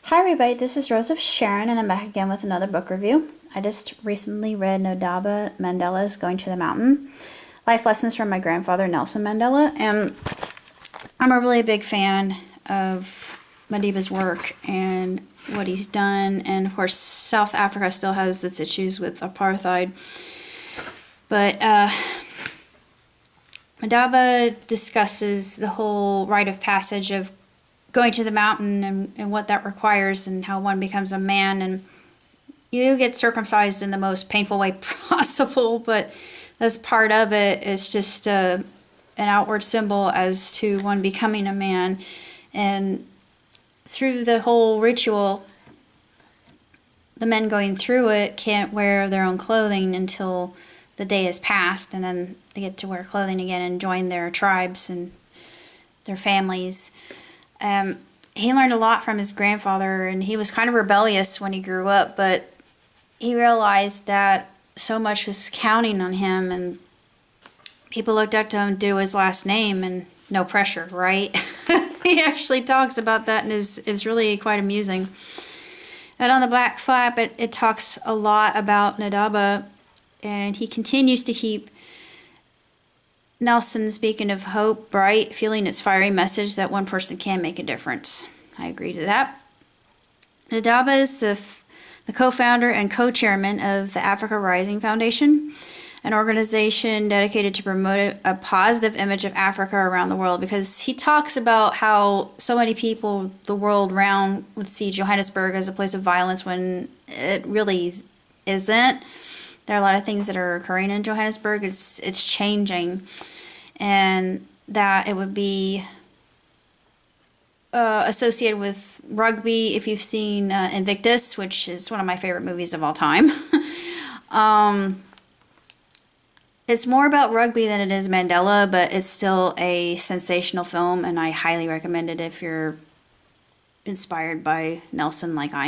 Hi everybody, this is Rose of Sharon and I'm back again with another book review. I just recently read Ndaba Mandela's Going to the Mountain, Life Lessons from My Grandfather Nelson Mandela, and I'm a really big fan of Mandeba's work and what he's done, and of course South Africa still has its issues with apartheid, but Ndaba discusses the whole rite of passage of going to the mountain and what that requires and how one becomes a man, and you get circumcised in the most painful way possible, but as part of it, it's just an outward symbol as to one becoming a man. And through the whole ritual, the men going through it can't wear their own clothing until the day is past, and then they get to wear clothing again and join their tribes and their families. He learned a lot from his grandfather, and he was kind of rebellious when he grew up, but he realized that so much was counting on him, and people looked up to him to do his last name, and no pressure, right? He actually talks about that and is really quite amusing. And on the Black Flap, it talks a lot about Ndaba, and he continues to keep Nelson, speaking of hope, bright, feeling its fiery message that one person can make a difference. I agree to that. Ndaba is the co-founder and co-chairman of the Africa Rising Foundation, an organization dedicated to promote a positive image of Africa around the world, because he talks about how so many people the world around would see Johannesburg as a place of violence when it really isn't. There are a lot of things that are occurring in Johannesburg. It's changing, and that it would be associated with rugby. If you've seen Invictus, which is one of my favorite movies of all time, it's more about rugby than it is Mandela, but it's still a sensational film, and I highly recommend it if you're inspired by Nelson like I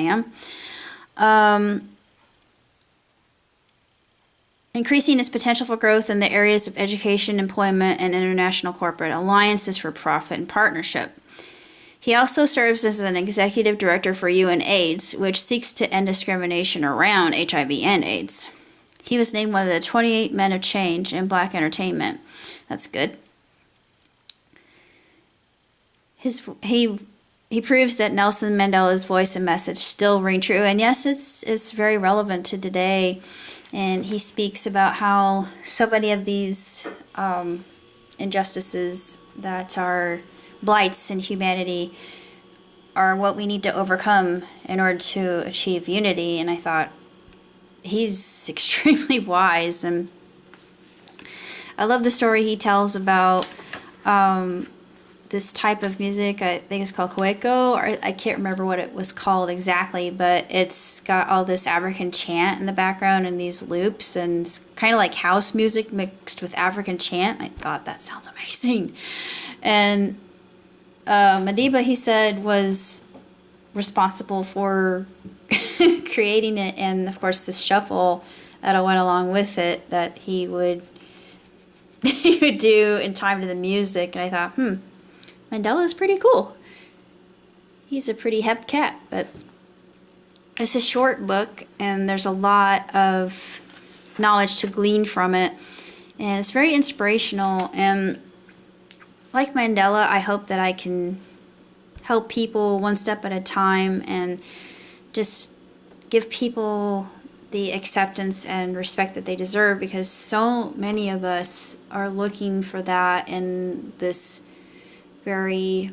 am. Increasing its potential for growth in the areas of education, employment, and international corporate alliances for profit and partnership. He also serves as an executive director for UNAIDS, which seeks to end discrimination around HIV and AIDS. He was named one of the 28 Men of Change in Black entertainment. That's good. He proves that Nelson Mandela's voice and message still ring true, and yes, it's very relevant to today. And he speaks about how so many of these injustices that are blights in humanity are what we need to overcome in order to achieve unity. And I thought, he's extremely wise, and I love the story he tells about this type of music. I think it's called Coeco, or I can't remember what it was called exactly, but it's got all this African chant in the background and these loops, and it's kind of like house music mixed with African chant. I thought, that sounds amazing. And Mandela, he said, was responsible for creating it, and of course this shuffle that went along with it that he would do in time to the music. And I thought, Mandela is pretty cool. He's a pretty hep cat, but it's a short book and there's a lot of knowledge to glean from it, and it's very inspirational. And like Mandela, I hope that I can help people one step at a time and just give people the acceptance and respect that they deserve, because so many of us are looking for that in this very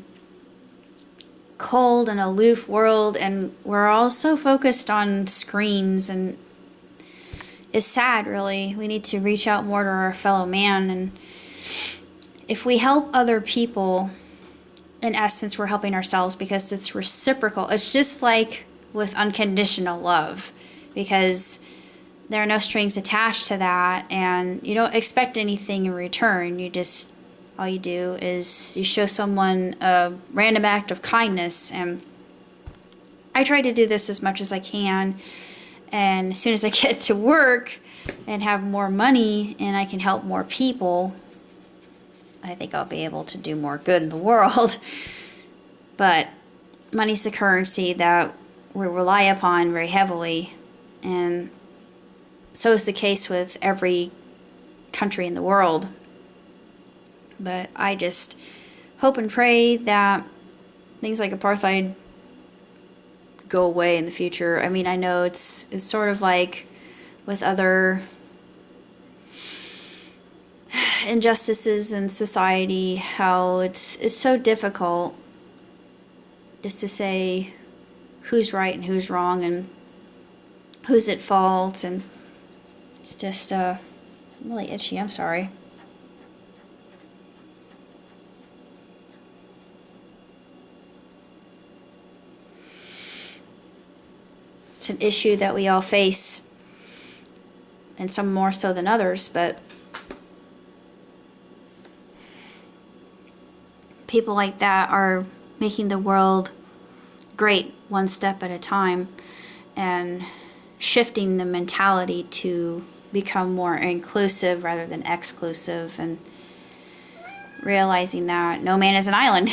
cold and aloof world, and we're all so focused on screens, and it's sad, really. We need to reach out more to our fellow man, and if we help other people, in essence we're helping ourselves, because it's reciprocal. It's just like with unconditional love, because there are no strings attached to that, and you don't expect anything in return. All you do is you show someone a random act of kindness. And I try to do this as much as I can, and as soon as I get to work and have more money and I can help more people, I think I'll be able to do more good in the world. But money's the currency that we rely upon very heavily, and so is the case with every country in the world. But I just hope and pray that things like apartheid go away in the future. I mean, I know it's sort of like with other injustices in society, how it's so difficult just to say who's right and who's wrong and who's at fault, and it's just really itchy. I'm sorry. It's an issue that we all face, and some more so than others, but people like that are making the world great one step at a time and shifting the mentality to become more inclusive rather than exclusive, and realizing that no man is an island.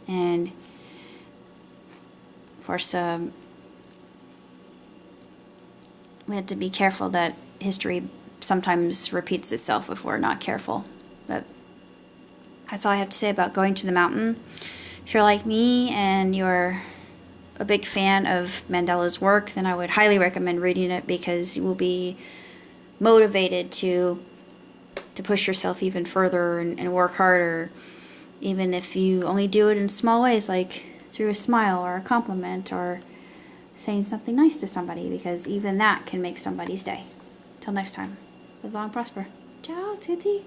And of course, we have to be careful that history sometimes repeats itself if we're not careful. But that's all I have to say about Going to the Mountain. If you're like me and you're a big fan of Mandela's work, then I would highly recommend reading it, because you will be motivated to push yourself even further and work harder, even if you only do it in small ways, like through a smile or a compliment or saying something nice to somebody, because even that can make somebody's day. Till next time, live long, prosper. Ciao, tutti.